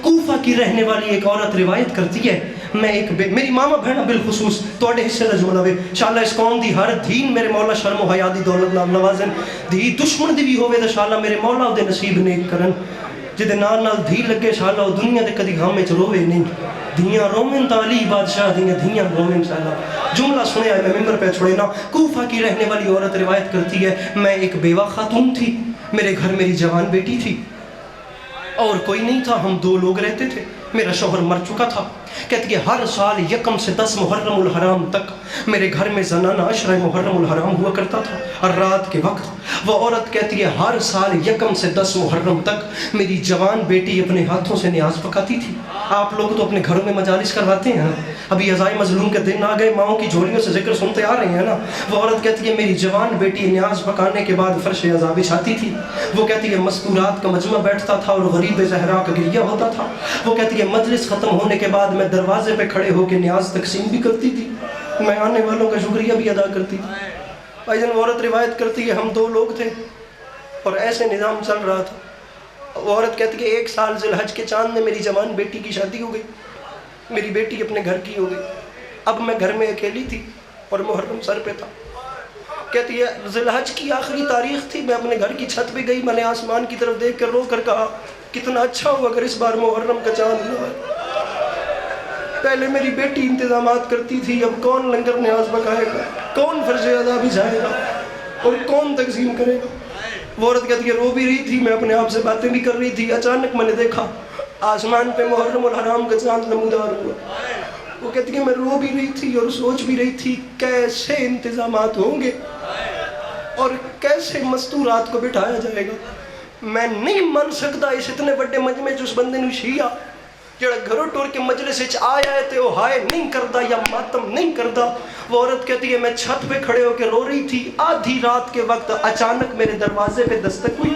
کوفہ کی رہنے والی ایک عورت روایت کرتی ہے، میں ایک میری ماما بہنا بالخصوص توڑے حصے دا جملہ وے انشاءاللہ اس قوم دی ہر دین میرے مولا شرم و حیا دی دولت نال نوازن، دی دشمن دی بھی ہوے تے انشاءاللہ میرے مولا او دے نصیب نیک کرن، جدے نال نال دھی لگے انشاءاللہ او دنیا دے کدی غم وچ روے نہیں، دھیاں رومن تا علی بادشاہ دیاں دھیاں رومن انشاءاللہ۔ جملہ سنیا ہے، میں ممبر پہ چھوڑے نا۔ کوفہ کی رہنے والی عورت روایت کرتی ہے، میں ایک بیوہ خاتون تھی، میرے گھر میری جوان بیٹی تھی اور کوئی نہیں تھا، ہم 2 لوگ رہتے تھے، میرا شوہر مر چکا تھا۔ کہتی ہے ہر سال 1 سے 10 محرم الحرام تک میرے گھر میں زنانہ عشرہ محرم الحرام ہوا کرتا تھا، اور رات کے وقت وہ عورت کہتی ہے ہر سال 1 سے 10 محرم تک میری جوان بیٹی اپنے ہاتھوں سے نیاز پکاتی تھی۔ آپ لوگ تو اپنے گھروں میں مجالس کرواتے ہیں، ابھی عزائے مظلوم کے دن آ گئے، ماؤں کی جھولیوں سے ذکر سنتے آ رہے ہیں نا۔ وہ عورت کہتی ہے میری جوان بیٹی نیاز پکانے کے بعد فرش عذاب بچھاتی تھی، وہ کہتی ہے مستورات کا مجمع بیٹھتا تھا اور غریب زہرا کا گریہ ہوتا تھا، وہ کہتی ہے مجلس ختم ہونے کے بعد میں دروازے پہ کھڑے ہو کے نیاز تقسیم بھی کرتی تھی، میں آنے والوں کا شکریہ بھی ادا کرتی تھی۔ بھائی جان وہ عورت روایت کرتی ہے ہم 2 لوگ تھے اور ایسے نظام چل رہا تھا۔ وہ عورت کہتی ہے 1 سال ذی الحج کے چاند میں میری جوان بیٹی کی شادی ہو گئی، میری بیٹی اپنے گھر کی ہو گئی، اب میں گھر میں اکیلی تھی اور محرم سر پہ تھا۔ کہتی ہے ذی الحج کی آخری تاریخ تھی، میں اپنے گھر کی چھت پہ گئی، میں نے آسمان کی طرف دیکھ کر رو کر کہا کتنا اچھا ہو اگر اس بار محرم کا چاند نہ آئے۔ پہلے میری بیٹی انتظامات کرتی تھی، اب کون لنگر نیاز پکائے گا، کون فرض ادا بجھائے گا اور کون تقسیم کرے گا۔ وہ عورت کہتی ہے رو بھی رہی تھی، میں اپنے آپ سے باتیں بھی کر رہی تھی، اچانک میں نے دیکھا آسمان پہ محرم الحرام کا چاند نمودار ہوا۔ وہ کہتی ہے میں رو بھی رہی تھی اور سوچ بھی رہی تھی کیسے انتظامات ہوں گے اور کیسے مستورات کو بٹھایا جائے گا۔ میں نہیں مان سکتا اس اتنے بڑے مجمع اس بندے نے شیعہ جڑا گھروں ٹور کے مجلس وچ آیا ہے تے وہ ہائے نہیں کردا یا ماتم نہیں کردا۔ وہ عورت کہتی ہے میں چھت پہ کھڑے ہو کے رو رہی تھی، آدھی رات کے وقت اچانک میرے دروازے پہ دستک ہوئی۔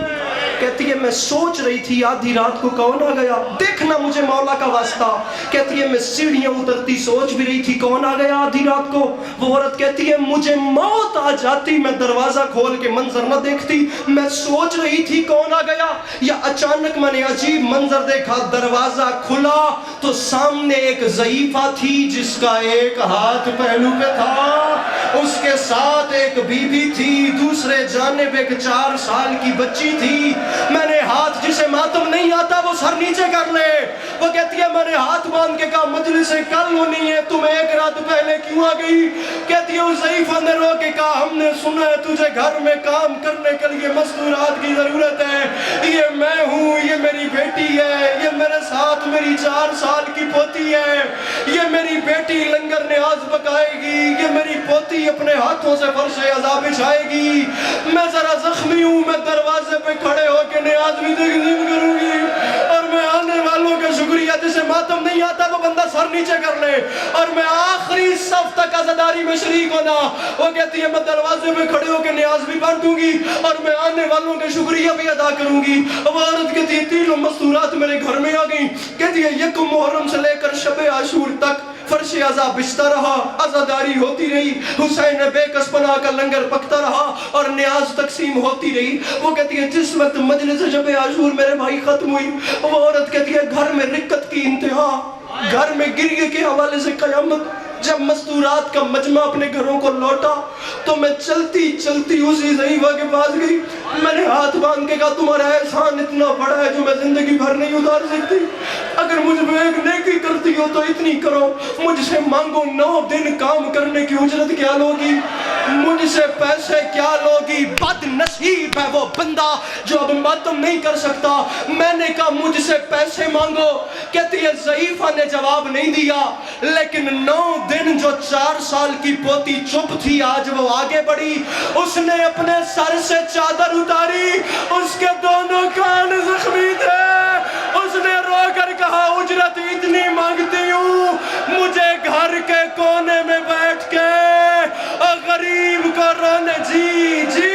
کہتی ہے میں سوچ رہی تھی آدھی رات کو کون آ گیا، دیکھنا مجھے مولا کا واسطہ۔ کہتی ہے میں سیڑھیاں اترتی سوچ بھی رہی تھی کون آ گیا آدھی رات کو۔ وہ عورت کہتی ہے مجھے موت آ جاتی، میں دروازہ کھول کے منظر نہ دیکھتی، میں سوچ رہی تھی کون آ گیا، یا اچانک میں نے عجیب منظر دیکھا، دروازہ کھلا تو سامنے ایک ضعیفہ تھی جس کا ایک ہاتھ پہلو پہ تھا، اس کے ساتھ ایک بی بی تھی، دوسرے جانب ایک 4 سال کی بچی تھی۔ میں نے ہاتھ جسے ماتم نہیں آتا وہ سر نیچے کر لے۔ وہ کہتی ہے میں نے ہاتھ باندھ کے کہا مجلس کل ہونی ہے، تم 1 رات پہلے کیوں آ گئی؟ کہتی ہے اس ضعیفہ نے رو کے کہا ہم نے سنا ہے تجھے گھر میں کام کرنے کے لیے مستورات کی ضرورت ہے، یہ میں ہوں، یہ میری بیٹی ہے، یہ میرے ساتھ میری 4 سال کی پوتی ہے، یہ میری بیٹی لنگر نیاز پکائے گی، یہ میری پوتی اپنے ہاتھوں سے فرش عذاب بچھائے گی، میں ذرا زخمی ہوں، میں دروازے پہ کھڑے ہو کے نیاز بھی تقسیم کروں گی، اور میں آنے والوں کا شکریہ جسے ماتم نہیں آتا وہ بندہ سر نیچے کر لے، اور میں آخری صف تک عزاداری میں شریک ہونا۔ وہ کہتی ہے میں دروازے پہ کھڑے ہو کے نیاز بھی بانٹوں گی اور میں آنے والوں کا شکریہ بھی ادا کروں گی۔ وہ عورت کہتی ہے 3 مستورات میرے گھر میں آ گئیں، کہتی ہے 1 محرم سے لے کر شب عاشور تک فرش عزا بچتا رہا، عزاداری ہوتی رہی، حسین بے کس پناہ کا لنگر پکتا رہا اور نیاز تقسیم ہوتی رہی۔ وہ کہتی ہے جس وقت مجلس شب عاشور میرے بھائی ختم ہوئی، وہ عورت کہتی ہے گھر میں رکت کی انتہا، گھر میں گریے کے حوالے سے قیامت۔ جب مستورات کا مجمع اپنے گھروں کو لوٹا تو میں چلتی چلتی اسی ضعیفہ کے پاس گئی، میں نے ہاتھ باندھ کے کہا تمہارا احسان اتنا بڑا ہے جو میں زندگی بھر نہیں اتار سکتی، اگر مجھ میں ایک نیکی کرتی ہو تو اتنی کرو، مجھ سے مانگو 9 دن کام کرنے کی اجرت کیا لوگی، مجھ سے پیسے کیا لوگی، بد نصیب ہے وہ بندہ جو اب ماتم نہیں کر سکتا۔ میں نے کہا مجھ سے پیسے مانگو، کہتی ہے ضعیفہ نے جواب نہیں دیا، لیکن 9 دن جو 4 سال کی پوتی چپ تھی آج وہ آگے بڑھی، اس نے اپنے سر سے چادر اتاری، اس کے دونوں کان زخمی تھے، اس نے رو کر کہا اجرت اتنی مانگتی ہوں، مجھے گھر کے کونے میں بیٹھ کے غریب کو رونے جی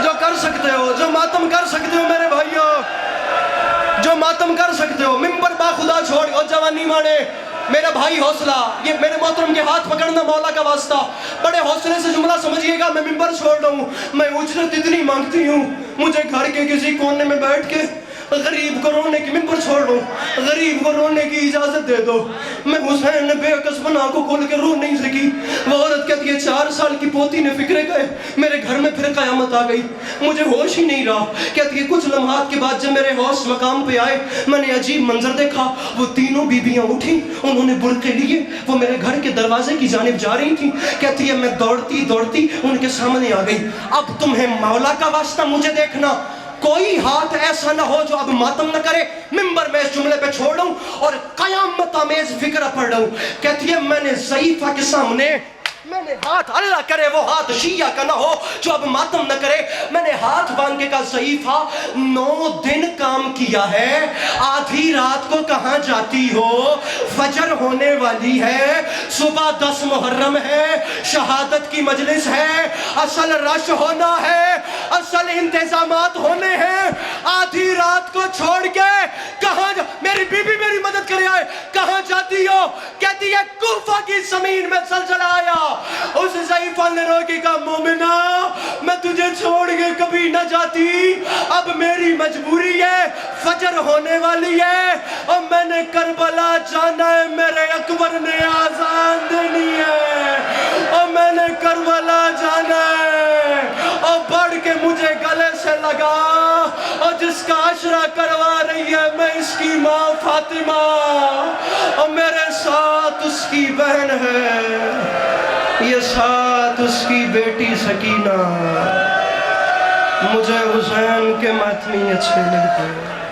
جو کر سکتے ہو، جو ماتم کر سکتے ہو میرے بھائیوں، جو ماتم کر سکتے ہو، ممبر با خدا چھوڑ اور جوانی مانے میرا بھائی حوصلہ، یہ میرے محترم کے ہاتھ پکڑنا مولا کا واسطہ، بڑے حوصلے سے جملہ سمجھئے گا، میں ممبر چھوڑ رہا ہوں، میں اجرت اتنی مانگتی ہوں، مجھے گھر کے کسی کونے میں بیٹھ کے غریب کو رونے کی ممبر چھوڑ لوں, غریب کو رونے کی اجازت دے دو. میں حسین نے بے عکس بنا کو کھول کے رو نہیں سکی. وہ عورت کہتی ہے 4 سال کی پوتی نے فکرے گئے, میرے گھر میں پھر قیامت آ گئی, مجھے ہوش ہی نہیں رہا. کہتی ہے کچھ لمحات کے بعد جب میرے ہوش مقام پہ آئے, میں نے عجیب منظر دیکھا. وہ تینوں بیویاں اٹھی, انہوں نے برقعے لیے, وہ میرے گھر کے دروازے کی جانب جا رہی تھیں. کہتی ہے میں دوڑتی دوڑتی ان کے سامنے آ گئی. اب تمہیں مولا کا واسطہ مجھے دیکھنا, کوئی ہاتھ ایسا نہ ہو جو اب ماتم نہ کرے. ممبر میں اس جملے پہ چھوڑ لوں اور قیامت آمیز فکرہ پڑھ رہا ہوں. کہتی ہے میں نے ضعیفہ کے سامنے, میں نے ہاتھ, اللہ کرے وہ ہاتھ شیعہ کا نہ ہو جو اب ماتم نہ کرے, میں نے ہاتھ باندھ کے کہا ضعیفہ 9 دن کام کیا ہے, آدھی رات کو کہاں جاتی ہو, فجر ہونے والی ہے, صبح 10 محرم ہے, شہادت کی مجلس ہے, اصل رش ہونا ہے, اصل انتظامات ہونے ہیں, آدھی رات کو چھوڑ کے کہاں میری بیوی میری مدد کرے آئے, کہاں جاتی ہو؟ کہتی ہے کوفہ کی زمین میں زلزلہ آیا. اس ضعیفہ نے رو کے کہا مومنہ میں تجھے چھوڑ کے کبھی نہ جاتی, اب میری مجبوری ہے, فجر ہونے والی ہے اور میں نے کربلا جانا ہے, میرے اکبر نے آزان دینی ہے اور میں نے کربلا جانا ہے. اور بڑھ کے مجھے گلے سے لگا, اور جس کا عشرہ کروا رہی ہے میں اس کی ماں فاطمہ, اور میرے ساتھ اس کی بہن ہے, یہ ساتھ اس کی بیٹی سکینہ. مجھے حسین کے ماتمی اچھے لگتے ہیں.